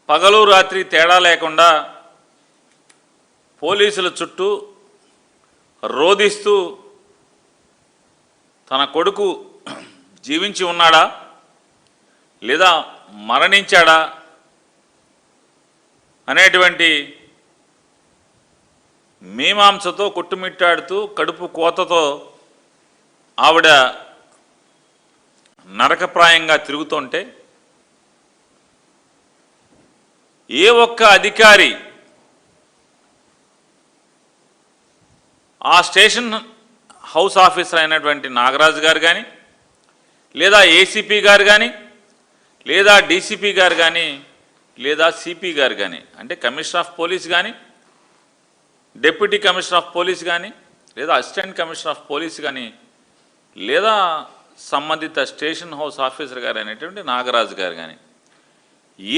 పగలు రాత్రి తేడా లేకుండా పోలీసుల చుట్టూ రోదిస్తూ తన కొడుకు జీవించి ఉన్నాడా లేదా మరణించాడా అనేటువంటి మీమాంసతో కొట్టుమిట్టాడుతూ కడుపు కోతతో ఆవిడ నరకప్రాయంగా తిరుగుతుంటే ఏ ఒక్క అధికారి ఆ స్టేషన్ హౌస్ ఆఫీసర్ అయినటువంటి నాగరాజు గారు కానీ లేదా ఏసీపీ గారు కానీ లేదా డీసీపీ గారు కానీ లేదా సిపి గారు కానీ అంటే కమిషనర్ ఆఫ్ పోలీస్ కానీ డిప్యూటీ కమిషనర్ ఆఫ్ పోలీస్ కానీ లేదా అసిస్టెంట్ కమిషనర్ ఆఫ్ పోలీస్ కానీ లేదా సంబంధిత స్టేషన్ హౌస్ ఆఫీసర్ గారు అనేటువంటి నాగరాజు గారు కానీ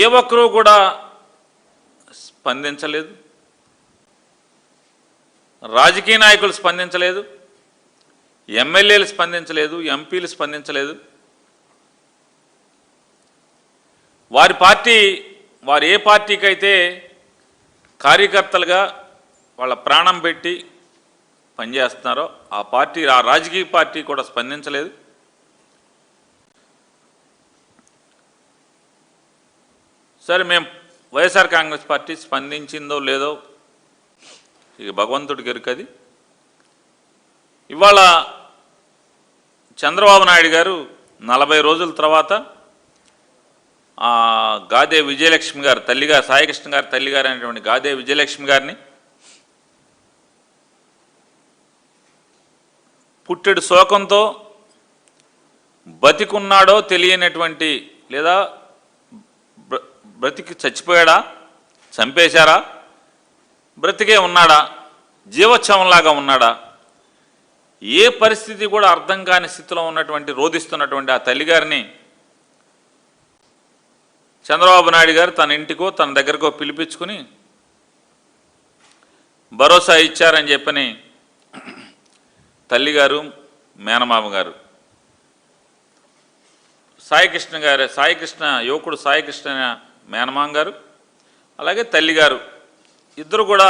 ఏ ఒక్కరూ కూడా స్పందించలేదు. రాజకీయ నాయకులు స్పందించలేదు, ఎమ్మెల్యేలు స్పందించలేదు, ఎంపీలు స్పందించలేదు. వారు ఏ పార్టీకి అయితే కార్యకర్తలుగా వాళ్ళ ప్రాణం పెట్టి పనిచేస్తున్నారో ఆ రాజకీయ పార్టీ కూడా స్పందించలేదు. సరే, మేము వైఎస్ఆర్ కాంగ్రెస్ పార్టీ స్పందించిందో లేదో ఇక భగవంతుడికి ఎరుకది. ఇవాళ చంద్రబాబు నాయుడు గారు 40 రోజుల తర్వాత గాదే విజయలక్ష్మి గారు తల్లిగారు, సాయికృష్ణ గారి తల్లిగారు అనేటువంటి గాదే విజయలక్ష్మి గారిని పుట్టెడు శోకంతో బతికున్నాడో తెలియనటువంటి లేదా బ్రతికి చచ్చిపోయాడా, చంపేశారా, బ్రతికే ఉన్నాడా, జీవోత్సవంలాగా ఉన్నాడా, ఏ పరిస్థితి కూడా అర్థం కాని స్థితిలో ఉన్నటువంటి రోధిస్తున్నటువంటి ఆ తల్లిగారిని చంద్రబాబు నాయుడు గారు తన ఇంటికో తన దగ్గరకో పిలిపించుకుని భరోసా ఇచ్చారని చెప్పని తల్లిగారు, మేనమామ గారు, సాయికృష్ణ యువకుడు సాయికృష్ణ మేనమామ గారు అలాగే తల్లిగారు ఇద్దరు కూడా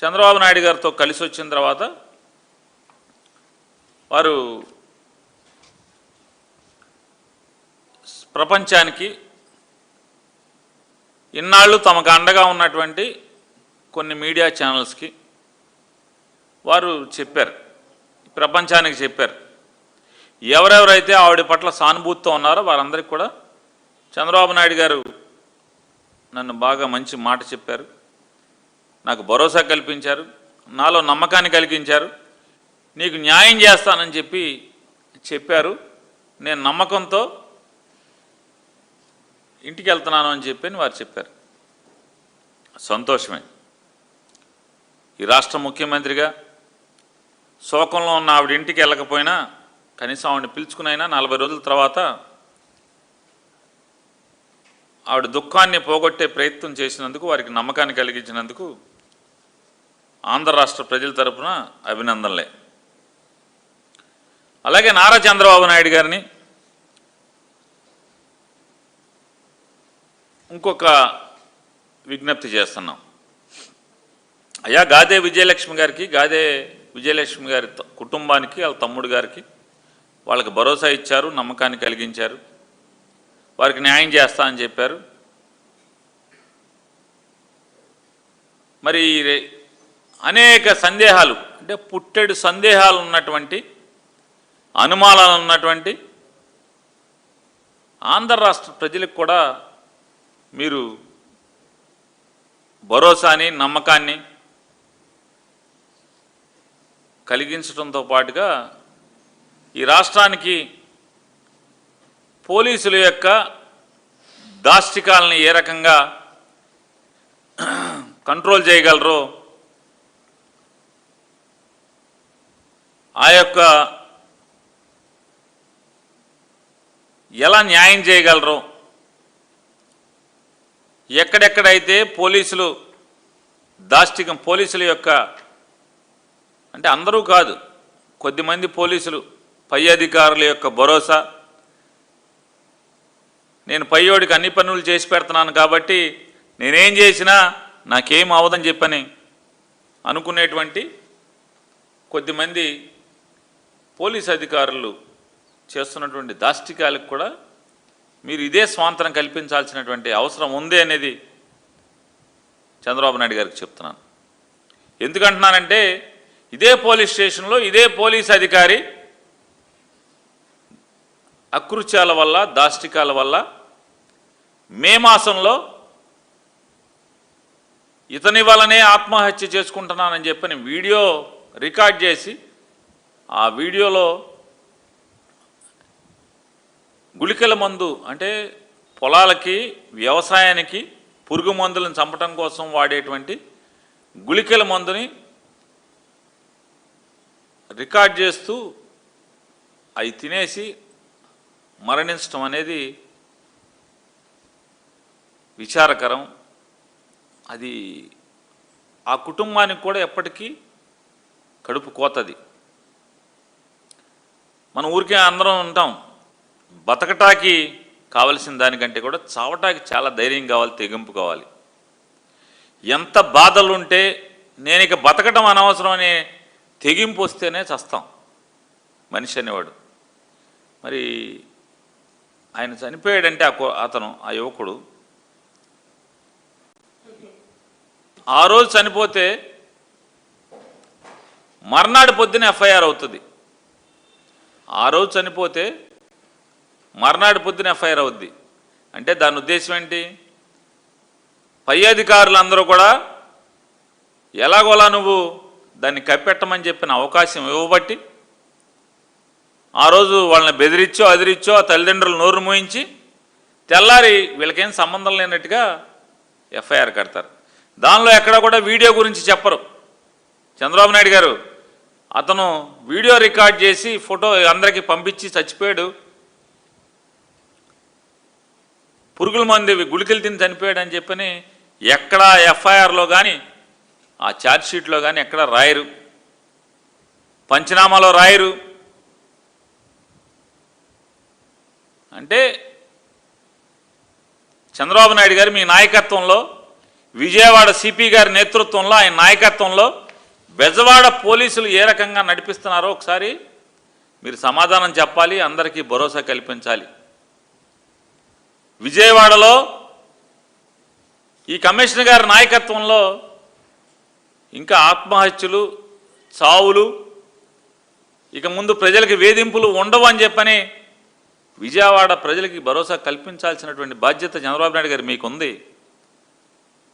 చంద్రబాబు నాయుడు గారితో కలిసి వచ్చిన తర్వాత వారు ప్రపంచానికి ఇన్నాళ్ళు తమకు అండగా ఉన్నటువంటి కొన్ని మీడియా ఛానల్స్కి వారు చెప్పారు, ప్రపంచానికి చెప్పారు. ఎవరెవరైతే ఆవిడ పట్ల సానుభూతితో ఉన్నారో వారందరికీ కూడా చంద్రబాబు నాయుడు గారు నన్ను బాగా మంచి మాట చెప్పారు, నాకు భరోసా కల్పించారు, నాలో నమ్మకాన్ని కలిగించారు, నీకు న్యాయం చేస్తానని చెప్పారు. నేను నమ్మకంతో ఇంటికి వెళ్తున్నాను అని చెప్పి వారు చెప్పారు. సంతోషమే. ఈ రాష్ట్ర ముఖ్యమంత్రిగా శోకంలో ఉన్న ఆవిడ ఇంటికి వెళ్ళకపోయినా కనీసం ఆవిడని పిలుచుకునైనా 40 రోజుల తర్వాత ఆవిడ దుఃఖాన్ని పోగొట్టే ప్రయత్నం చేసినందుకు, వారికి నమ్మకాన్ని కలిగించినందుకు ఆంధ్ర రాష్ట్ర ప్రజల తరపున అభినందనలే. అలాగే నారా చంద్రబాబు నాయుడు గారిని ఇంకొక విజ్ఞప్తి చేస్తున్నాం. అయ్యా, గాదే విజయలక్ష్మి గారి కుటుంబానికి, వాళ్ళ తమ్ముడు గారికి వాళ్ళకి భరోసా ఇచ్చారు, నమ్మకాన్ని కలిగించారు, వారికి న్యాయం చేస్తా అని చెప్పారు. మరి అనేక సందేహాలు, అంటే పుట్టెడు సందేహాలు ఉన్నటువంటి, అనుమానాలు ఉన్నటువంటి ఆంధ్ర రాష్ట్ర ప్రజలకు కూడా మీరు భరోసాని, నమ్మకాన్ని కలిగించడంతో పాటుగా ఈ రాష్ట్రానికి పోలీసుల యొక్క దాష్టికాలని ఏ రకంగా కంట్రోల్ చేయగలరో, ఆ యొక్క ఎలా న్యాయం చేయగలరో, ఎక్కడెక్కడైతే పోలీసుల యొక్క అంటే అందరూ కాదు, కొద్దిమంది పోలీసులు పై అధికారుల యొక్క భరోసా, నేను పయ్యోడికి అన్ని పనులు చేసి పెడుతున్నాను కాబట్టి నేనేం చేసినా నాకేం అవదని చెప్పని అనుకునేటువంటి కొద్దిమంది పోలీస్ అధికారులు చేస్తున్నటువంటి దాష్టికాలకు కూడా మీరు ఇదే స్వాతంత్రం కల్పించాల్సినటువంటి అవసరం ఉంది అనేది చంద్రబాబు నాయుడు గారికి చెప్తున్నాను. ఎందుకంటున్నానంటే ఇదే పోలీస్ స్టేషన్లో ఇదే పోలీస్ అధికారి అకృత్యాల వల్ల దాష్టికాల వల్ల మే మాసంలో ఇతని వల్లనే ఆత్మహత్య చేసుకుంటున్నానని చెప్పని వీడియో రికార్డ్ చేసి ఆ వీడియోలో గుళికల మందు అంటే పొలాలకి వ్యవసాయానికి పురుగు మందులను చంపడం కోసం వాడేటువంటి గుళికల మందుని రికార్డ్ చేస్తూ అవి తినేసి మరణించడం అనేది విచారకరం. అది ఆ కుటుంబానికి కూడా ఎప్పటికీ కడుపు కోతది. మన ఊరికే అందరం ఉంటాం, బతకటానికి కావలసిన దానికంటే కూడా చావటానికి చాలా ధైర్యం కావాలి, తెగింపు కావాలి. ఎంత బాధలుంటే నేను ఇక బతకటం అనవసరం అనే తెగింపు వస్తేనే చస్తాం మనిషి అనేవాడు. మరి ఆయన చనిపోయాడంటే అతను ఆ యువకుడు ఆ రోజు చనిపోతే మర్నాడు పొద్దున ఎఫ్ఐఆర్ అవుతుంది. ఆ రోజు చనిపోతే మర్నాడు పొద్దున ఎఫ్ఐఆర్ అవుద్ది. అంటే దాని ఉద్దేశం ఏంటి? పై అధికారులు అందరూ కూడా ఎలాగోలా నువ్వు దాన్ని కప్పెట్టమని చెప్పిన అవకాశం ఇవ్వబట్టి ఆ రోజు వాళ్ళని బెదిరించో అదిరిచ్చో ఆ తల్లిదండ్రులు నోరు మూయించి తెల్లారి వీళ్ళకేం సంబంధం లేనట్టుగా ఎఫ్ఐఆర్ కడతారు. దానిలో ఎక్కడ కూడా వీడియో గురించి చెప్పరు. చంద్రబాబు నాయుడు గారు అతను వీడియో రికార్డ్ చేసి ఫోటో అందరికీ పంపించి చచ్చిపోయాడు, పురుగుల మంది గుళికలు తిని చనిపోయాడు అని చెప్పని ఎక్కడ ఎఫ్ఐఆర్లో కానీ ఆ ఛార్జ్షీట్లో కానీ ఎక్కడ రాయరు, పంచనామాలో రాయరు. అంటే చంద్రబాబు నాయుడు గారు మీ నాయకత్వంలో, విజయవాడ సిపి గారి నేతృత్వంలో, ఆయన నాయకత్వంలో బెజవాడ పోలీసులు ఏ రకంగా నడిపిస్తున్నారో ఒకసారి మీరు సమాధానం చెప్పాలి, అందరికీ భరోసా కల్పించాలి. విజయవాడలో ఈ కమిషనర్ గారి నాయకత్వంలో ఇంకా ఆత్మహత్యలు, చావులు, ఇక ముందు ప్రజలకు వేధింపులు ఉండవు అని చెప్పని విజయవాడ ప్రజలకి భరోసా కల్పించాల్సినటువంటి బాధ్యత చంద్రబాబు నాయుడు గారు మీకుంది.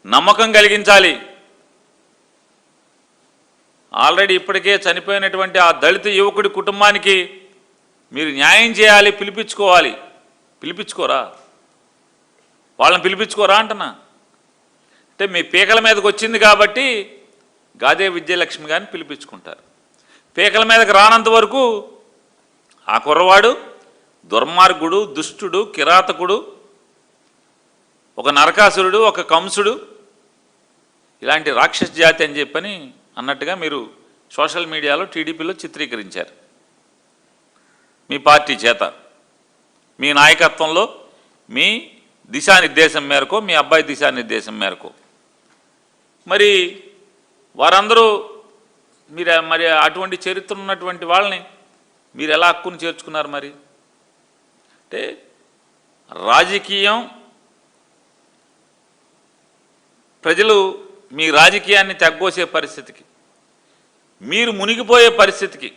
నమ్మకం కలిగించాలి. ఆల్రెడీ ఇప్పటికే చనిపోయినటువంటి ఆ దళిత యువకుడి కుటుంబానికి మీరు న్యాయం చేయాలి, పిలిపించుకోవాలి. పిలిపించుకోరా? వాళ్ళని పిలిపించుకోరా అంటున్నా. అంటే మీ పీకల మీదకి వచ్చింది కాబట్టి గాదే విజయలక్ష్మి గారిని పిలిపించుకుంటారు. పీకల మీదకి రానంత వరకు ఆ కుర్రవాడు దుర్మార్గుడు, దుష్టుడు, కిరాతకుడు, ఒక నరకాసురుడు, ఒక కంసుడు, ఇలాంటి రాక్షస జాతి అని చెప్పని అన్నట్టుగా మీరు సోషల్ మీడియాలో టీడీపీలో చిత్రీకరించారు. మీ పార్టీ చేత, మీ నాయకత్వంలో, మీ దిశానిర్దేశం మేరకు, మీ అబ్బాయి దిశానిర్దేశం మేరకు మరి వారందరూ మరి అటువంటి చరిత్ర ఉన్నటువంటి వాళ్ళని మీరు ఎలా హక్కును చేర్చుకున్నారు? మరి అంటే రాజకీయం, ప్రజలు మీ రాజకీయాన్ని తగ్గోసే పరిస్థితికి, మీరు మునిగిపోయే పరిస్థితికి,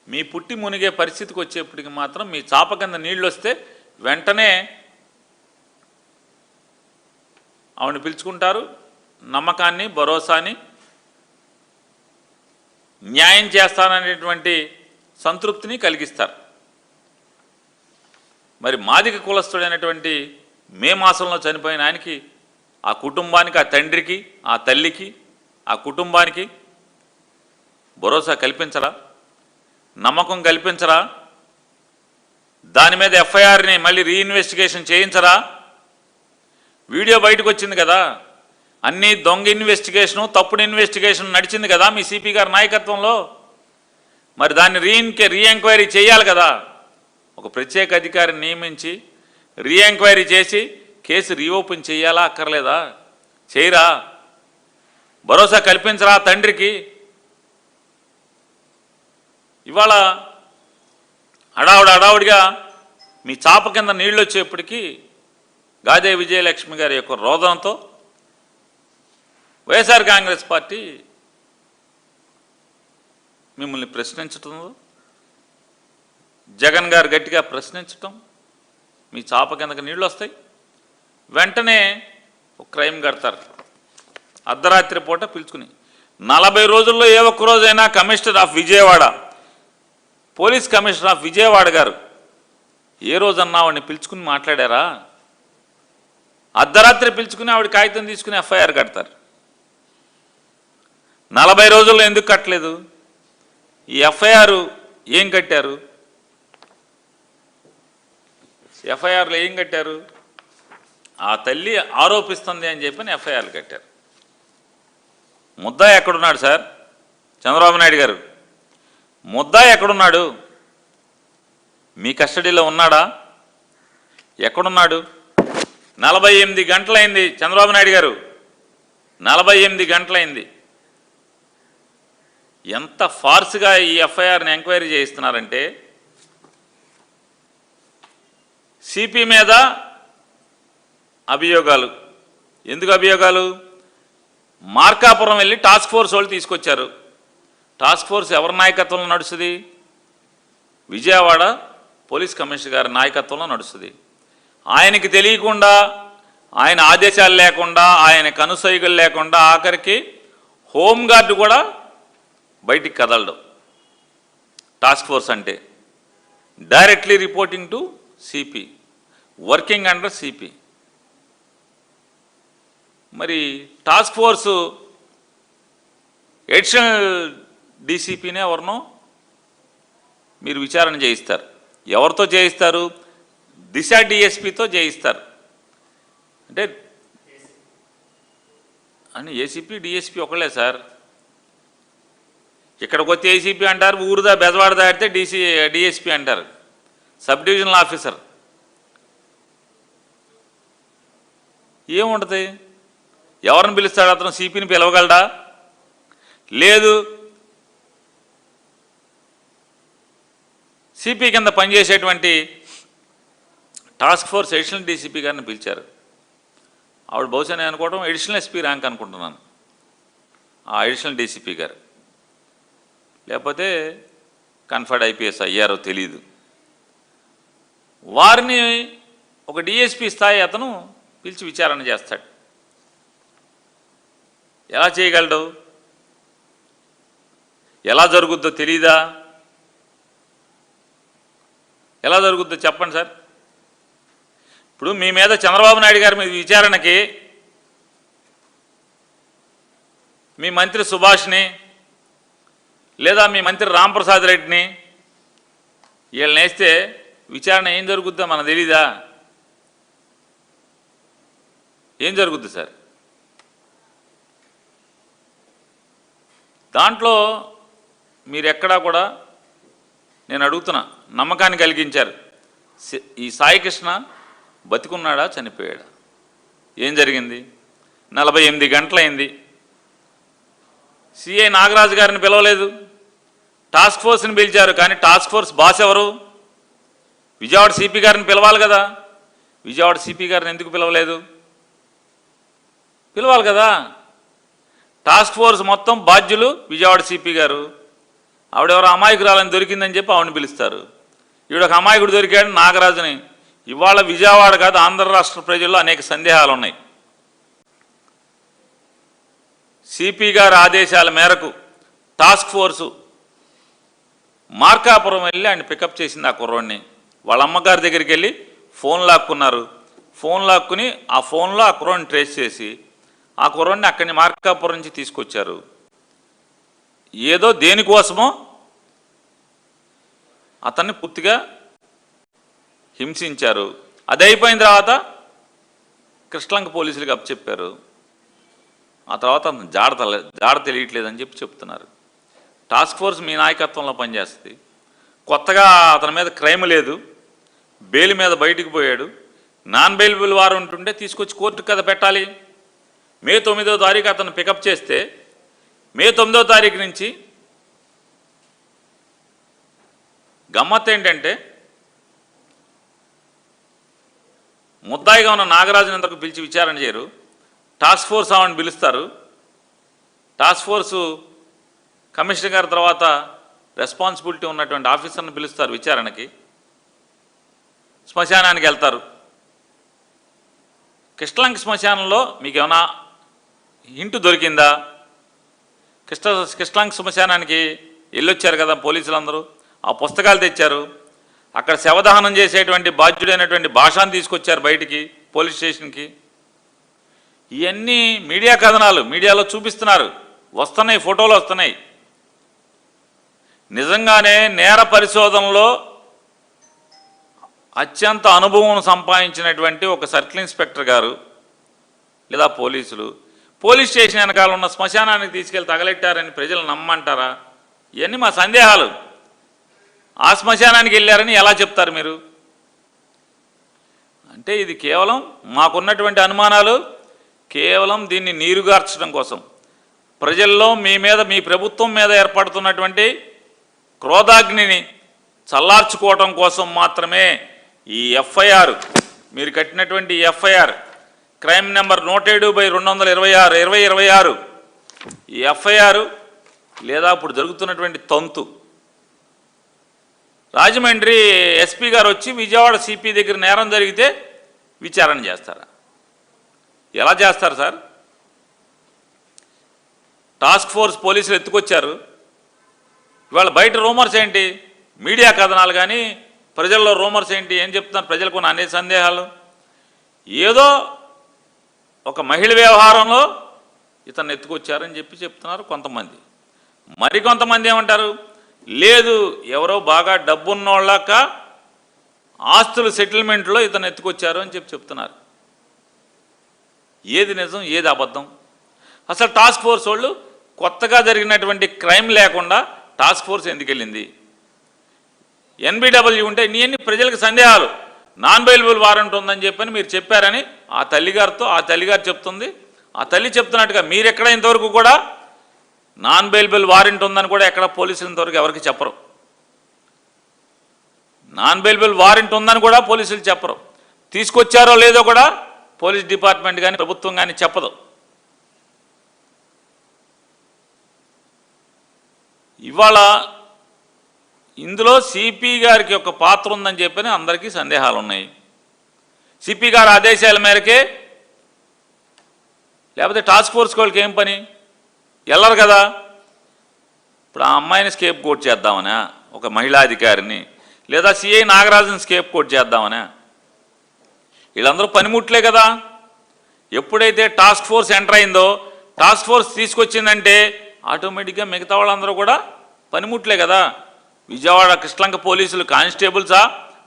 మీ పుట్టి మునిగే పరిస్థితికి వచ్చేప్పటికి మాత్రం మీ చాప కింద నీళ్ళు వస్తే వెంటనే ఆవిడని పిలుచుకుంటారు. నమ్మకాన్ని, భరోసాని, న్యాయం చేస్తాననేటువంటి సంతృప్తిని కలిగిస్తారు. మరి మాదిక కులస్తుడైనటువంటి మే మాసంలో చనిపోయిన ఆయనకి, ఆ కుటుంబానికి, ఆ తండ్రికి, ఆ తల్లికి, ఆ కుటుంబానికి భరోసా కల్పించరా? నమ్మకం కల్పించరా? దాని మీద ఎఫ్ఐఆర్ని మళ్ళీ రీఇన్వెస్టిగేషన్ చేయించరా? వీడియో బయటకు వచ్చింది కదా, అన్నీ దొంగ ఇన్వెస్టిగేషను, తప్పుడు ఇన్వెస్టిగేషన్ నడిచింది కదా మీ సిపి గారి నాయకత్వంలో. మరి దాన్ని రీ ఎంక్వైరీ చేయాలి కదా. ఒక ప్రత్యేక అధికారిని నియమించి రీఎంక్వైరీ చేసి కేసు రీఓపెన్ చేయాలా అక్కర్లేదా? చేయరా? భరోసా కల్పించరా తండ్రికి? ఇవాళ హడావుడిగా మీ చాప కింద నీళ్ళు వచ్చేప్పటికీ గాదే విజయలక్ష్మి గారి యొక్క రోదనతో వైఎస్ఆర్ కాంగ్రెస్ పార్టీ మిమ్మల్ని ప్రశ్నించటం, జగన్ గారు గట్టిగా ప్రశ్నించటం, మీ చాప కిందకి నీళ్ళు వస్తాయి, వెంటనే ఒక క్రైమ్ కడతారు. అర్ధరాత్రి పూట పిలుచుకుని 40 రోజుల్లో ఏ ఒక్క రోజైనా commissioner of Vijayawada, police commissioner of Vijayawada గారు ఏ రోజన్నా ఆవిడని పిలుచుకుని మాట్లాడారా? అర్ధరాత్రి పిలుచుకుని ఆవిడ కాగితం తీసుకుని ఎఫ్ఐఆర్ కడతారు. 40 రోజుల్లో ఎందుకు కట్టలేదు? ఈ ఎఫ్ఐఆర్ ఏం కట్టారు? ఎఫ్ఐఆర్లో ఏం కట్టారు? ఆ తల్లి ఆరోపిస్తుంది అని చెప్పని ఎఫ్ఐఆర్లు కట్టారు. ముద్దాయి ఎక్కడున్నాడు సార్? చంద్రబాబు నాయుడు గారు ముద్దాయి ఎక్కడున్నాడు? మీ కస్టడీలో ఉన్నాడా? ఎక్కడున్నాడు? 48 గంటలైంది చంద్రబాబు నాయుడు గారు, 48 గంటలైంది. ఎంత ఫార్స్గా ఈ ఎఫ్ఐఆర్ని ఎంక్వైరీ చేయిస్తున్నారంటే, సిపి మీద అభియోగాలు. ఎందుకు అభియోగాలు? మార్కాపురం వెళ్ళి టాస్క్ ఫోర్స్ వాళ్ళు తీసుకొచ్చారు. టాస్క్ ఫోర్స్ ఎవరి నాయకత్వంలో నడుస్తుంది? విజయవాడ పోలీస్ కమిషనర్ గారి నాయకత్వంలో నడుస్తుంది. ఆయనకి తెలియకుండా, ఆయన ఆదేశాలు లేకుండా, ఆయన కనుసైగలు లేకుండా ఆఖరికి హోంగార్డు కూడా బయటికి కదలడం. టాస్క్ ఫోర్స్ అంటే directly reporting to CP, working under CP. మరి టాస్క్ ఫోర్సు ఎడిషనల్ డీసీపీనే ఎవరినో మీరు విచారణ చేయిస్తారు. ఎవరితో చేయిస్తారు? దిశ డిఎస్పీతో చేయిస్తారు. అంటే అని ఏసీపీ డిఎస్పీ ఒకళ్ళే సార్. ఇక్కడికి వచ్చి ఏసీపీ అంటారు, ఊరుదా బెజవాడ దాటితే డిఎస్పీ అంటారు, సబ్ డివిజనల్ ఆఫీసర్. ఏముంటుంది? ఎవరిని పిలుస్తాడు అతను? సిపిని పిలవగలడా? లేదు. సిపి కింద పనిచేసేటువంటి టాస్క్ ఫోర్స్ ఎడిషనల్ డీసీపీ గారిని పిలిచారు. ఆవిడ బహుశా నేను అనుకోవడం ఎడిషనల్ ఎస్పీ ర్యాంక్ అనుకుంటున్నాను, ఆ ఎడిషనల్ డీసీపీ గారు. లేకపోతే కన్ఫర్డ్ ఐపీఎస్ అయ్యారో తెలీదు. వారిని ఒక డిఎస్పీ స్థాయి అతను పిలిచి విచారణ చేస్తాడు. ఎలా చేయగలడు? ఎలా జరుగుద్దో తెలీదా? ఎలా జరుగుద్దో చెప్పండి సార్. ఇప్పుడు మీ మీద చంద్రబాబు నాయుడు గారి మీద విచారణకి మీ మంత్రి సుభాష్ని లేదా మీ మంత్రి రాంప్రసాద్ రెడ్డిని వీళ్ళని వేస్తే విచారణ ఏం జరుగుద్దో మనకు తెలీదా? ఏం జరుగుద్ది సార్? దాంట్లో మీరెక్కడా కూడా నేను అడుగుతున్నా, నమ్మకాన్ని కలిగించారు. ఈ సాయికృష్ణ బతికున్నాడా చనిపోయాడా? ఏం జరిగింది? 48 గంటలైంది. సిఐ నాగరాజు గారిని పిలవలేదు, టాస్క్ ఫోర్స్ని పిలిచారు. కానీ టాస్క్ ఫోర్స్ బాస్ ఎవరు? విజయవాడ సిపి గారిని పిలవాలి కదా. విజయవాడ సిపి గారిని ఎందుకు పిలవలేదు? పిలవాలి కదా. టాస్క్ ఫోర్స్ మొత్తం బాధ్యులు విజయవాడ సిపి గారు. ఆవిడెవరో అమాయకురాలని దొరికిందని చెప్పి ఆవిడని పిలుస్తారు. ఈవిడొక అమాయకుడు దొరికాడు నాగరాజుని. ఇవాళ విజయవాడ కాదు ఆంధ్ర రాష్ట్ర ప్రజల్లో అనేక సందేహాలు ఉన్నాయి. సిపి గారి ఆదేశాల మేరకు టాస్క్ ఫోర్సు మార్కాపురం వెళ్ళి ఆయన పికప్ చేసింది. ఆ కుర్రోడిని వాళ్ళ అమ్మగారి దగ్గరికి వెళ్ళి ఫోన్ లాక్కున్నారు. ఫోన్ లాక్కుని ఆ ఫోన్లో ఆ కుర్రోడిని ట్రేస్ చేసి ఆ కుర్రోడిని అక్కడి మార్కాపురం నుంచి తీసుకొచ్చారు. ఏదో దేనికోసమో అతన్ని పూర్తిగా హింసించారు. అది అయిపోయిన తర్వాత కృష్ణలంక పోలీసులకు అప్పచెప్పారు. ఆ తర్వాత అతను జాడ తెలియట్లేదని చెప్పి చెప్తున్నారు. టాస్క్ ఫోర్స్ మీ నాయకత్వంలో పనిచేస్తుంది. కొత్తగా అతని మీద క్రైమ్ లేదు, బెయిల్ మీద బయటికి పోయాడు. నాన్ బెయిలబుల్ వారెంట్ ఉంటే తీసుకొచ్చి కోర్టుకు కదా పెట్టాలి. మే 9వ తారీఖు అతను పికప్ చేస్తే మే 9వ తారీఖు నుంచి గమ్మత్ ఏంటంటే ముద్దాయిగా ఉన్న నాగరాజుని ఇంతకు పిలిచి విచారణ చేయరు. టాస్క్ ఫోర్స్ ఆవిడని పిలుస్తారు. టాస్క్ ఫోర్సు కమిషనర్ గారి తర్వాత రెస్పాన్సిబిలిటీ ఉన్నటువంటి ఆఫీసర్ని పిలుస్తారు విచారణకి. శ్మశానానికి వెళ్తారు. కృష్ణలంక శ్మశానంలో మీకు ఏమైనా హింటు దొరికిందా? కృష్ణలంక శ్మశానానికి వెళ్ళొచ్చారు కదా పోలీసులందరూ, ఆ పుస్తకాలు తెచ్చారు. అక్కడ శవదహనం చేసేటువంటి బాధ్యుడైనటువంటి భాషను తీసుకొచ్చారు బయటికి పోలీస్ స్టేషన్కి. ఇవన్నీ మీడియా కథనాలు మీడియాలో చూపిస్తున్నారు, వస్తున్నాయి, ఫోటోలు వస్తున్నాయి. నిజంగానే నేర పరిశోధనలో అత్యంత అనుభవం సంపాదించినటువంటి ఒక సర్కిల్ ఇన్స్పెక్టర్ గారు లేదా పోలీసులు పోలీస్ స్టేషన్ వెనకాల ఉన్న శ్మశానానికి తీసుకెళ్ళి తగలెట్టారని ప్రజలు నమ్మంటారా? ఇవన్నీ మా సందేహాలు. ఆ శ్మశానానికి వెళ్ళారని ఎలా చెప్తారు మీరు? అంటే ఇది కేవలం మాకున్నటువంటి అనుమానాలు, కేవలం దీన్ని నీరుగార్చడం కోసం, ప్రజల్లో మీ మీద, మీ ప్రభుత్వం మీద ఏర్పడుతున్నటువంటి క్రోధాగ్నిని చల్లార్చుకోవటం కోసం మాత్రమే ఈ ఎఫ్ఐఆర్, మీరు కట్టినటువంటి ఎఫ్ఐఆర్ క్రైమ్ నెంబర్ 107/226 ఈ ఎఫ్ఐఆర్ లేదా ఇప్పుడు జరుగుతున్నటువంటి తంతు. రాజమండ్రి ఎస్పీ గారు వచ్చి విజయవాడ సిపి దగ్గర నేరం జరిగితే విచారణ చేస్తారా? ఎలా చేస్తారు సార్? టాస్క్ ఫోర్స్ పోలీసులు ఎత్తుకొచ్చారు. ఇవాళ బయట రూమర్స్ ఏంటి? మీడియా కథనాలు కానీ ప్రజల్లో రూమర్స్ ఏంటి? ఏం చెప్తున్నారు? ప్రజలకు అనేక సందేహాలు. ఏదో ఒక మహిళ వ్యవహారంలో ఇతను ఎత్తుకొచ్చారని చెప్పి చెప్తున్నారు కొంతమంది. మరికొంతమంది ఏమంటారు? లేదు, ఎవరో బాగా డబ్బున్నోళ్ళక ఆస్తుల సెటిల్మెంట్లో ఇతను ఎత్తుకొచ్చారు అని చెప్పి చెప్తున్నారు. ఏది నిజం, ఏది అబద్ధం? అసలు టాస్క్ ఫోర్స్ వాళ్ళు కొత్తగా జరిగినటువంటి క్రైమ్ లేకుండా టాస్క్ ఫోర్స్ ఎందుకు వెళ్ళింది? ఎన్బిడబ్ల్యూ ఉంటే ఇన్ని ప్రజలకు సందేహాలు. నాన్ బెయిలబుల్ వారెంట్ ఉందని చెప్పని మీరు చెప్పారని ఆ తల్లిగారు చెప్తుంది. ఆ తల్లి చెప్తున్నట్టుగా మీరు ఎక్కడ ఇంతవరకు కూడా నాన్ బెయిలబుల్ వారెంట్ ఉందని కూడా ఎక్కడ పోలీసులు ఇంతవరకు ఎవరికి చెప్పరు. నాన్ బెయిలబుల్ వారెంట్ ఉందని కూడా పోలీసులు చెప్పరు. తీసుకొచ్చారో లేదో కూడా పోలీస్ డిపార్ట్మెంట్ కానీ ప్రభుత్వం కానీ చెప్పదు. ఇవాళ ఇందులో సిపి గారికి ఒక పాత్ర ఉందని చెప్పని అందరికీ సందేహాలు ఉన్నాయి. సిపి గారి ఆదేశాల మేరకే, లేకపోతే టాస్క్ ఫోర్స్ వాళ్ళకి ఏం పని? వెళ్ళరు కదా. ఇప్పుడు ఆ అమ్మాయిని స్కేప్ కోట్ చేద్దామనా, ఒక మహిళా అధికారిని, లేదా సిఐ నాగరాజుని స్కేప్ కోట్ చేద్దామనా? వీళ్ళందరూ పనిముట్లే కదా. ఎప్పుడైతే టాస్క్ ఫోర్స్ ఎంటర్ అయిందో, టాస్క్ ఫోర్స్ తీసుకొచ్చిందంటే ఆటోమేటిక్గా మిగతా వాళ్ళందరూ కూడా పనిముట్లే కదా. విజయవాడ కృష్ణలంక పోలీసులు కానిస్టేబుల్సా,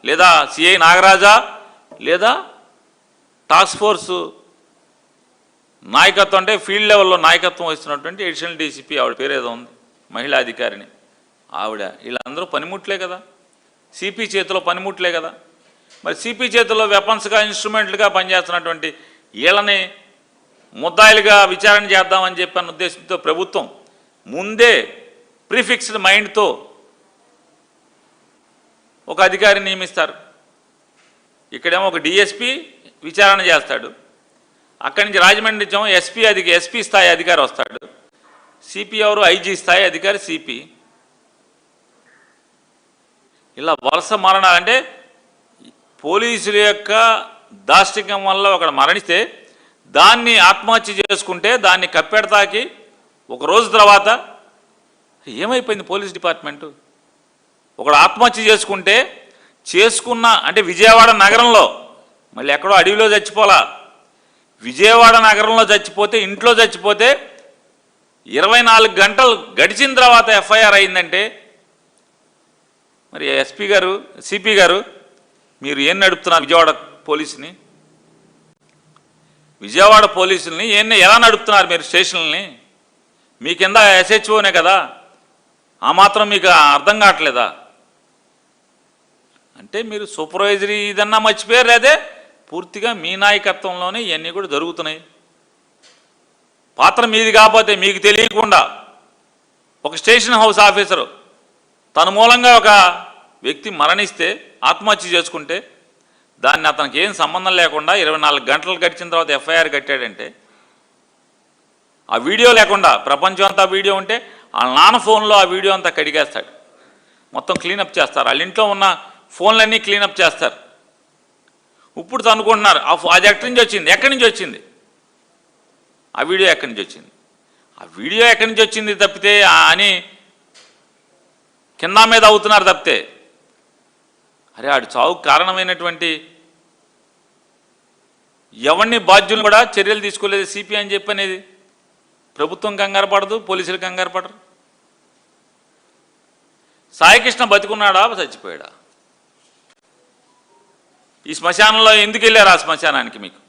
లేదా సిఐ నాగరాజా, లేదా టాస్క్ ఫోర్సు నాయకత్వం, అంటే ఫీల్డ్ లెవెల్లో నాయకత్వం వహిస్తున్నటువంటి అడిషనల్ డీసీపీ, ఆవిడ పేరు ఏదో ఉంది, మహిళా అధికారిని ఆవిడ, వీళ్ళందరూ పనిముట్లే కదా. సిపి చేతిలో పనిముట్లే కదా. మరి సిపి చేతిలో వెపన్స్గా, ఇన్స్ట్రుమెంట్లుగా పనిచేస్తున్నటువంటి వీళ్ళని ముద్దాయిలుగా విచారణ చేద్దామని చెప్పిన ఉద్దేశంతో ప్రభుత్వం ముందే ప్రీఫిక్స్డ్ మైండ్తో ఒక అధికారిని నియమిస్తారు. ఇక్కడేమో ఒక డిఎస్పి విచారణ చేస్తాడు, అక్కడి నుంచి రాజమండ్రి నుంచి ఎస్పీ స్థాయి అధికారి వస్తాడు, సిపి ఎవరు? ఐజీ స్థాయి అధికారి సిపి. ఇలా వరుస మరణాలు. అంటే పోలీసుల యొక్క దాష్టికం వల్ల ఒకడు మరణిస్తే దాన్ని ఆత్మహత్య చేసుకుంటే దాన్ని కప్పెడతాకి ఒక రోజు తర్వాత ఏమైపోయింది పోలీస్ డిపార్ట్మెంటు? ఒకడు ఆత్మహత్య చేసుకున్న అంటే విజయవాడ నగరంలో, మళ్ళీ ఎక్కడో అడవిలో చచ్చిపోలా, విజయవాడ నగరంలో చచ్చిపోతే, ఇంట్లో చచ్చిపోతే 24 గంటలు గడిచిన తర్వాత ఎఫ్ఐఆర్ అయిందంటే మరి సిపి గారు మీరు ఏం నడుపుతున్నారు? విజయవాడ పోలీసుల్ని ఎలా నడుపుతున్నారు మీరు? స్టేషన్లని మీ కింద ఎస్హెచ్ఓనే కదా, ఆ మాత్రం మీకు అర్థం కావట్లేదా? అంటే మీరు సూపర్వైజరీ ఇదన్నా మర్చిపోయారు, అదే పూర్తిగా మీ నాయకత్వంలోనే ఇవన్నీ కూడా జరుగుతున్నాయి. పాత్ర మీది కాకపోతే మీకు తెలియకుండా ఒక స్టేషన్ హౌస్ ఆఫీసరు తన మూలంగా ఒక వ్యక్తి మరణిస్తే ఆత్మహత్య చేసుకుంటే దాన్ని అతనికి ఏం సంబంధం లేకుండా 24 గంటలు గడిచిన తర్వాత ఎఫ్ఐఆర్ కట్టాడంటే ఆ వీడియో లేకుండా ప్రపంచం అంతా వీడియో ఉంటే వాళ్ళ నాన్న ఫోన్లో ఆ వీడియో అంతా కడిగేస్తాడు, మొత్తం క్లీనప్ చేస్తారు. వాళ్ళ ఇంట్లో ఉన్న ఫోన్లన్నీ క్లీనప్ చేస్తారు. ఇప్పుడు అనుకుంటున్నారు అది ఎక్కడి నుంచి వచ్చింది, ఎక్కడి నుంచి వచ్చింది ఆ వీడియో, ఎక్కడి నుంచి వచ్చింది, ఆ వీడియో ఎక్కడి నుంచి వచ్చింది తప్పితే అని కింద మీద అవుతున్నారు తప్పితే అరే ఆడు చావుకు కారణమైనటువంటి ఎవరిని బాధ్యులు కూడా చర్యలు తీసుకోలేదు సిపి అని చెప్పనేది. ప్రభుత్వం కంగారు పడదు, పోలీసులు కంగారు పడరు. సాయికృష్ణ బతికున్నాడా చచ్చిపోయాడా? ఈ శ్మశానంలో ఎందుకు వెళ్ళారు? ఆ శ్మశానానికి మీకు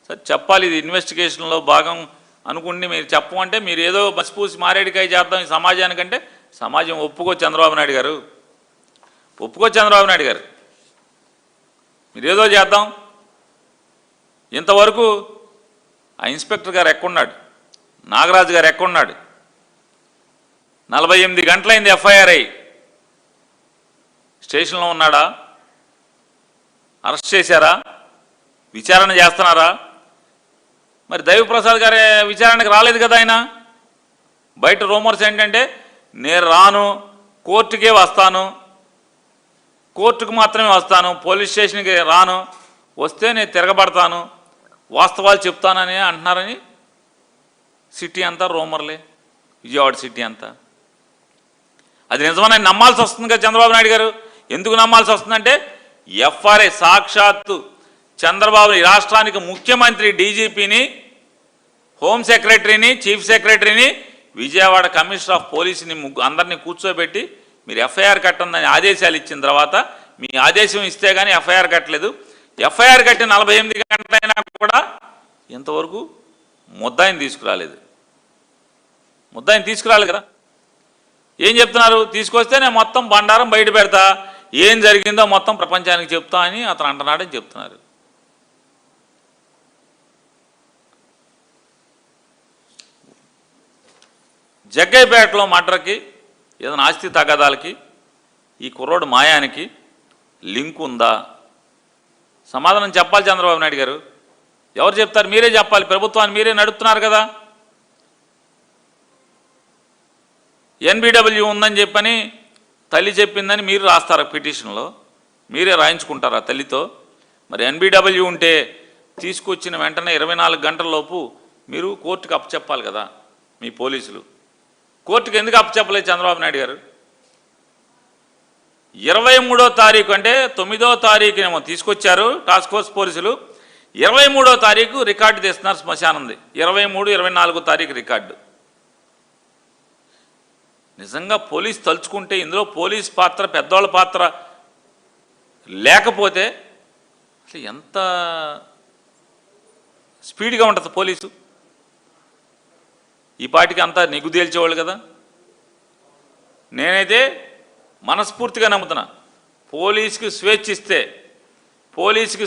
సార్ చెప్పాలి. ఇది ఇన్వెస్టిగేషన్లో భాగం అనుకుంటే మీరు చెప్పమంటే మీరు ఏదో బస్పూసి మారేడికాయ చేద్దాం ఈ సమాజానికంటే సమాజం ఒప్పుకో చంద్రబాబు నాయుడు గారు, ఒప్పుకో చంద్రబాబు నాయుడు గారు, మీరేదో చేద్దాం. ఇంతవరకు ఆ ఇన్స్పెక్టర్ గారు ఎక్కడున్నాడు, నాగరాజు గారు ఎక్కడున్నాడు? 48 గంటలైంది ఎఫ్ఐఆర్ అయ్యి, స్టేషన్లో ఉన్నాడా? అరెస్ట్ చేశారా? విచారణ చేస్తున్నారా? మరి దైవప్రసాద్ గారి విచారణకు రాలేదు కదా ఆయన. బయట రూమర్స్ ఏంటంటే నేను రాను, కోర్టుకే వస్తాను, కోర్టుకు మాత్రమే వస్తాను, పోలీస్ స్టేషన్కి రాను, వస్తే నేను తిరగబడతాను, వాస్తవాలు చెప్తానని అంటున్నారని సిటీ అంతా రూమర్లే, విజయవాడ సిటీ అంతా. అది నిజమని నమ్మాల్సి వస్తుంది కదా చంద్రబాబు నాయుడు గారు. ఎందుకు నమ్మాల్సి వస్తుందంటే ఎఫ్ఆర్ఐ సాక్షాత్తు చంద్రబాబు రాష్ట్రానికి ముఖ్యమంత్రి, డీజీపీని, హోమ్ సెక్రటరీని, చీఫ్ సెక్రటరీని, విజయవాడ కమిషనర్ ఆఫ్ పోలీసుని అందరినీ కూర్చోబెట్టి మీరు ఎఫ్ఐఆర్ కట్టందని ఆదేశాలు ఇచ్చిన తర్వాత మీ ఆదేశం ఇస్తే కానీ ఎఫ్ఐఆర్ కట్టలేదు. ఎఫ్ఐఆర్ కట్టి 48 గంటలైనా కూడా ఇంతవరకు ముద్దాయిని తీసుకురాలేదు. ముద్దాయిని తీసుకురాలేదు కదా. ఏం చెప్తున్నారు? తీసుకొస్తే నేను మొత్తం బండారం బయట పెడతా, ఏం జరిగిందో మొత్తం ప్రపంచానికి చెప్తా అని అతను అంటున్నాడని చెప్తున్నారు. జగ్గైపేటలో మర్డర్కి ఏదైనా ఆస్తి తగాదాలకి ఈ కుర్రోడు మాయానికి లింక్ ఉందా? సమాధానం చెప్పాలి చంద్రబాబు నాయుడు గారు. ఎవరు చెప్తారు? మీరే చెప్పాలి. ప్రభుత్వాన్ని మీరే నడుపుతున్నారు కదా. ఎన్బిడబ్ల్యూ ఉందని చెప్పని తల్లి చెప్పిందని మీరు రాస్తారు పిటిషన్లో, మీరే రాయించుకుంటారా తల్లితో? మరి ఎన్బిడబ్ల్యూ ఉంటే తీసుకొచ్చిన వెంటనే 24 గంటలలోపు మీరు కోర్టుకు అప్పచెప్పాలి కదా. మీ పోలీసులు కోర్టుకు ఎందుకు అప్పచెప్పలేదు చంద్రబాబు నాయుడు గారు? 23వ తారీఖు అంటే 9వ తారీఖునేమో తీసుకొచ్చారు టాస్క్ ఫోర్స్ పోలీసులు, 23వ తారీఖు రికార్డు తీస్తున్నారు శ్మశానంది, 23, 24వ తారీఖు రికార్డు. నిజంగా పోలీసు తలుచుకుంటే ఇందులో పోలీస్ పాత్ర, పెద్దవాళ్ళ పాత్ర లేకపోతే అసలు ఎంత స్పీడ్గా ఉంటుంది పోలీసు. ఈ పాటికి అంతా నిగుదేల్చేవాళ్ళు కదా. నేనైతే మనస్ఫూర్తిగా నమ్ముతున్నా, పోలీసుకి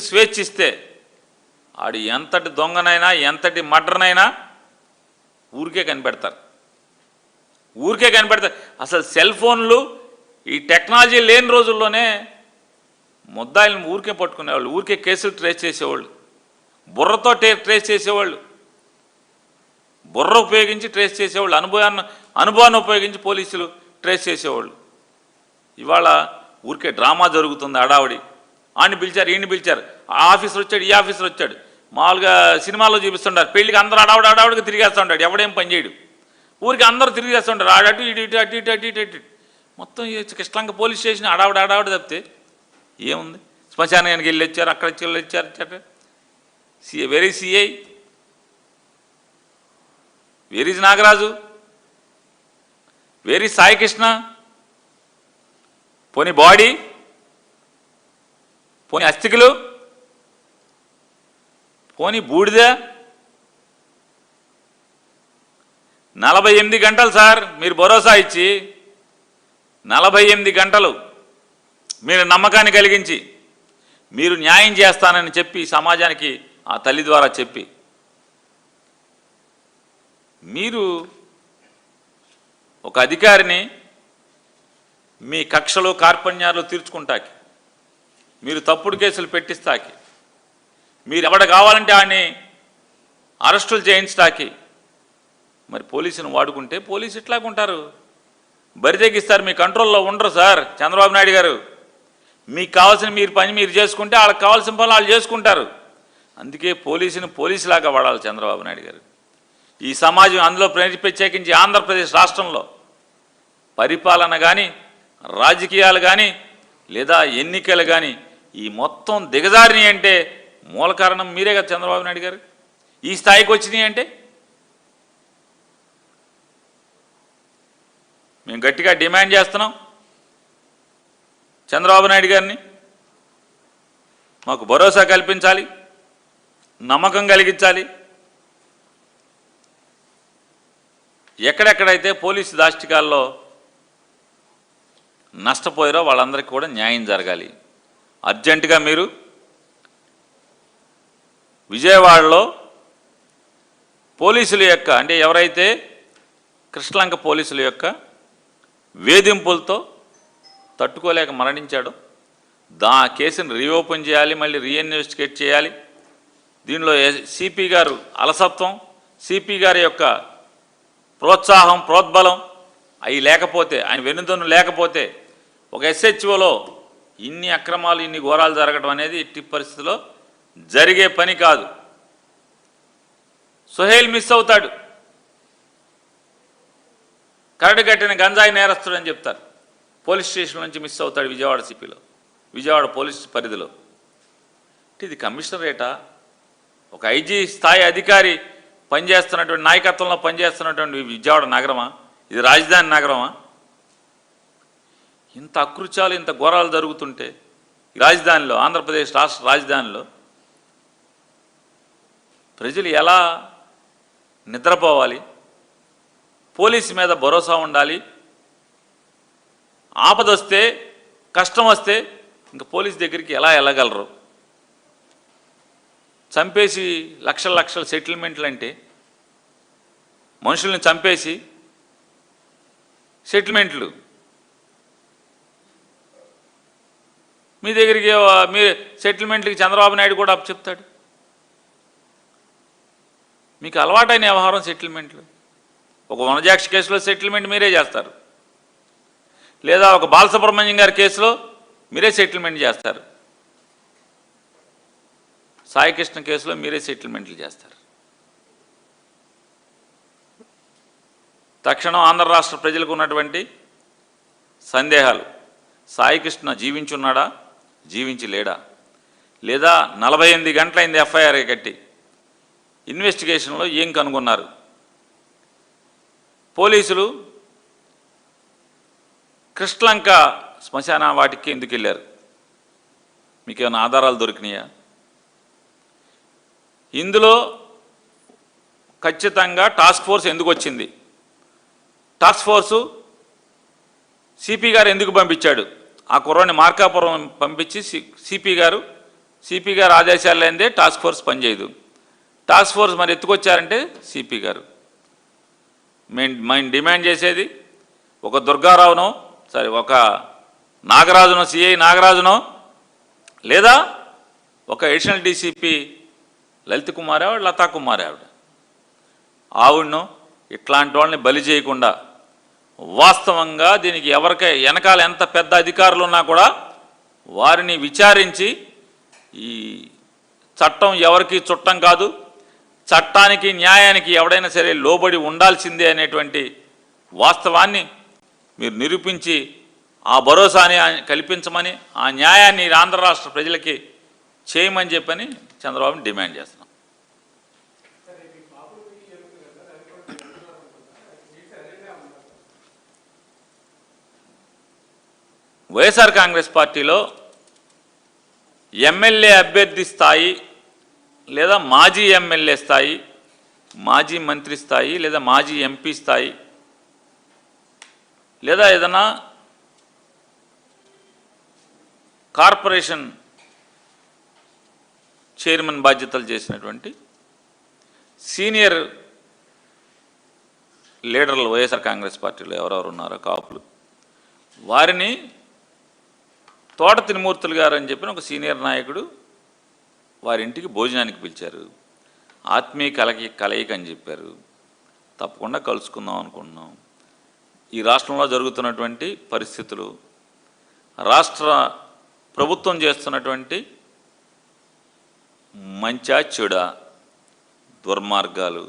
స్వేచ్ఛ ఇస్తే ఆడు ఎంతటి దొంగనైనా ఎంతటి మర్డర్నైనా ఊరికే కనిపెడతారు. అసలు సెల్ ఫోన్లు ఈ టెక్నాలజీ లేని రోజుల్లోనే ముద్దాయిలను ఊరికే పట్టుకునేవాళ్ళు, ఊరికే కేసులు ట్రేస్ చేసేవాళ్ళు, బుర్రతో ట్రేస్ చేసేవాళ్ళు, బుర్ర ఉపయోగించి ట్రేస్ చేసేవాళ్ళు, అనుభవాన్ని ఉపయోగించి పోలీసులు ట్రేస్ చేసేవాళ్ళు. ఇవాళ ఊరికే డ్రామా జరుగుతుంది, హడావుడి. ఆడిని పిలిచారు, ఈయన్ని పిలిచారు, ఆ ఆఫీసర్ వచ్చాడు, ఈ ఆఫీసర్ వచ్చాడు. మామూలుగా సినిమాలో చూపిస్తుంటారు, పెళ్ళికి అందరూ హడావుడిగా తిరిగేస్తూ ఉంటాడు, ఎవడేం పని చేయడు, ఊరికి అందరూ తిరిగేస్తూ ఉంటారు, ఆడటు ఇటు ఇటు అటు ఇటు అటు ఇటు అటు మొత్తం కృష్ణలంక పోలీస్ స్టేషన్ హడావుడి తప్పితే ఏముంది? శ్మశానానికి వెళ్ళి వచ్చారు, అక్కడ వచ్చారు. Very CI, where is Nagaraju, where is Saikrishna? పోనీ బాడీ, పోనీ అస్థికులు, పోనీ బూడిద. 48 గంటలు సార్ మీరు భరోసా ఇచ్చి, 48 గంటలు మీరు నమ్మకాన్ని కలిగించి మీరు న్యాయం చేస్తానని చెప్పి సమాజానికి ఆ తల్లి ద్వారా చెప్పి మీరు ఒక అధికారిని మీ కక్షలు కార్పణ్యాలు తీర్చుకుంటాకి, మీరు తప్పుడు కేసులు పెట్టిస్తాకి, మీరు ఎవడ కావాలంటే ఆయన్ని అరెస్టులు చేయించటాకి మరి పోలీసును వాడుకుంటే పోలీసు ఇట్లాగుంటారు, బరితెగిస్తారు, మీ కంట్రోల్లో ఉండరు సార్. చంద్రబాబు నాయుడు గారు మీకు కావాల్సిన పని మీరు చేసుకుంటే వాళ్ళకి కావాల్సిన పనులు వాళ్ళు చేసుకుంటారు. అందుకే పోలీసుని పోలీసులాగా వాడాలి చంద్రబాబు నాయుడు గారు. ఈ సమాజం అందులో ప్రత్యేకించి ఆంధ్రప్రదేశ్ రాష్ట్రంలో పరిపాలన కానీ రాజకీయాలు కానీ లేదా ఎన్నికలు కానీ ఈ మొత్తం దిగజారిని అంటే మూల కారణం మీరే కదా చంద్రబాబు నాయుడు గారు. ఈ స్థాయికి వచ్చినాయి అంటే మేము గట్టిగా డిమాండ్ చేస్తున్నాం చంద్రబాబు నాయుడు గారిని, మాకు భరోసా కల్పించాలి, నమ్మకం కలిగించాలి. ఎక్కడెక్కడైతే పోలీసు దాష్టికాల్లో నష్టపోయారో వాళ్ళందరికీ కూడా న్యాయం జరగాలి. అర్జెంటుగా మీరు విజయవాడలో పోలీసుల యొక్క అంటే ఎవరైతే కృష్ణలంక పోలీసుల యొక్క వేధింపులతో తట్టుకోలేక మరణించాడో కేసును రీఓపెన్ చేయాలి, మళ్ళీ రీఇన్వెస్టిగేట్ చేయాలి. దీనిలో సిపి గారు అలసత్వం, సిపి గారి యొక్క ప్రోత్సాహం ప్రోద్బలం అవి లేకపోతే, ఆయన వెన్నుదన్ను లేకపోతే ఒక ఎస్హెచ్ఓలో ఇన్ని అక్రమాలు ఇన్ని ఘోరాలు జరగడం అనేది ఇట్టి పరిస్థితిలో జరిగే పని కాదు. సుహేల్ మిస్ అవుతాడు, కరడు కట్టిన గంజాయి నేరస్తుడు అని చెప్తారు. పోలీస్ స్టేషన్ నుంచి మిస్ అవుతాడు విజయవాడ సిపిలో, విజయవాడ పోలీస్ పరిధిలో. ఇది కమిషనరేటా? ఒక ఐజీ స్థాయి అధికారి పనిచేస్తున్నటువంటి నాయకత్వంలో పనిచేస్తున్నటువంటి విజయవాడ నగరమా? ఇది రాజధాని నగరమా? ఇంత అకృత్యాలు ఇంత ఘోరాలు జరుగుతుంటే రాజధానిలో, ఆంధ్రప్రదేశ్ రాష్ట్ర రాజధానిలో ప్రజలు ఎలా నిద్రపోవాలి? పోలీసు మీద భరోసా ఉండాలి. ఆపదొస్తే కష్టం వస్తే ఇంకా పోలీసు దగ్గరికి ఎలా వెళ్ళగలరు? చంపేసి లక్షల లక్షల సెటిల్మెంట్లు అంటే మనుషుల్ని చంపేసి సెటిల్మెంట్లు మీ దగ్గరికి మీ సెటిల్మెంట్లకి చంద్రబాబు నాయుడు కూడా చెప్తాడు. మీకు అలవాటైన వ్యవహారం సెటిల్మెంట్లు. ఒక వనజాక్షి కేసులో సెటిల్మెంట్ మీరే చేస్తారు, లేదా ఒక బాలసుబ్రహ్మణ్యం గారి కేసులో మీరే సెటిల్మెంట్ చేస్తారు, సాయికృష్ణ కేసులో మీరే సెటిల్మెంట్లు చేస్తారు. తక్షణం ఆంధ్ర రాష్ట్ర ప్రజలకు ఉన్నటువంటి సందేహాలు: సాయికృష్ణ జీవించున్నాడా, జీవించి లేడా, లేదా 48 గంటలైంది ఎఫ్ఐఆర్ కట్టి, ఇన్వెస్టిగేషన్లో ఏం కనుగొన్నారు? పోలీసులు కృష్ణలంక శ్మశాన వాటికి ఎందుకు వెళ్ళారు? మీకు ఏమైనా ఆధారాలు దొరికినాయా? ఇందులో ఖచ్చితంగా టాస్క్ ఫోర్స్ ఎందుకు వచ్చింది? టాస్క్ ఫోర్సు సిపి గారు ఎందుకు పంపించాడు? ఆ కుర్రాన్ని మార్కాపురం పంపించి సిపి గారు ఆదేశాలు లేనిదే టాస్క్ ఫోర్స్ పనిచేయదు. టాస్క్ ఫోర్స్ మరి ఎత్తుకొచ్చారంటే సిపి గారు. మేము డిమాండ్ చేసేది ఒక దుర్గారావునో, ఒక నాగరాజునో, సిఐ నాగరాజునో, లేదా ఒక అడిషనల్ డీసీపీ లలిత్ కుమార్ ఆవిడ, లతా కుమార్ ఆవిడను ఇట్లాంటి వాళ్ళని బలి చేయకుండా వాస్తవంగా దీనికి వెనకాల ఎంత పెద్ద అధికారులు ఉన్నా కూడా వారిని విచారించి, ఈ చట్టం ఎవరికి చుట్టం కాదు, చట్టానికి న్యాయానికి ఎవడైనా సరే లోబడి ఉండాల్సిందే అనేటువంటి వాస్తవాన్ని మీరు నిరూపించి ఆ భరోసాని కల్పించమని, ఆ న్యాయాన్ని ఆంధ్ర రాష్ట్ర ప్రజలకి చేయమని చెప్పని చంద్రబాబుని డిమాండ్ చేస్తున్నాం. వైఎస్ఆర్ కాంగ్రెస్ పార్టీలో ఎమ్మెల్యే అభ్యర్థి స్థాయి, లేదా మాజీ ఎమ్మెల్యే స్థాయి, మాజీ మంత్రి స్థాయి, లేదా మాజీ ఎంపీ స్థాయి, లేదా ఏదైనా కార్పొరేషన్ చైర్మన్ బాధ్యతలు చేసినటువంటి సీనియర్ లీడర్లు వైఎస్ఆర్ కాంగ్రెస్ పార్టీలో ఎవరెవరు ఉన్నారో కాపులు, వారిని తోట తిరుమూర్తులు గారు అని చెప్పిన ఒక సీనియర్ నాయకుడు వారి ఇంటికి భోజనానికి పిలిచారు. ఆత్మీయ కలయిక అని చెప్పారు. తప్పకుండా కలుసుకుందాం అనుకుంటున్నాం. ఈ రాష్ట్రంలో జరుగుతున్నటువంటి పరిస్థితులు, రాష్ట్ర ప్రభుత్వం చేస్తున్నటువంటి మంచా చెడా, దుర్మార్గాలు,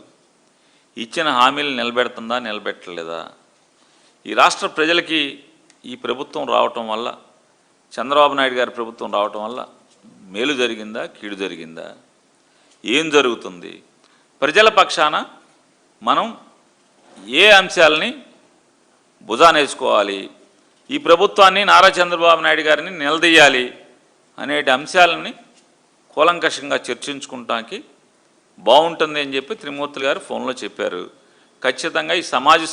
ఇచ్చిన హామీలు నిలబెడుతుందా నిలబెట్టలేదా, ఈ రాష్ట్ర ప్రజలకి ఈ ప్రభుత్వం రావటం వల్ల, చంద్రబాబు నాయుడు గారి ప్రభుత్వం రావటం వల్ల మేలు జరిగిందా కీడు జరిగిందా, ఏం జరుగుతుంది, ప్రజల పక్షాన మనం ఏ అంశాలని భుజానేసుకోవాలి, ఈ ప్రభుత్వాన్ని నారా చంద్రబాబు నాయుడు గారిని నిలదీయాలి అనేటి అంశాలని కూలంకషంగా చర్చించుకుంటానికి బాగుంటుంది అని చెప్పి త్రిమూర్తులు గారు ఫోన్లో చెప్పారు. ఖచ్చితంగా ఈ సమాజ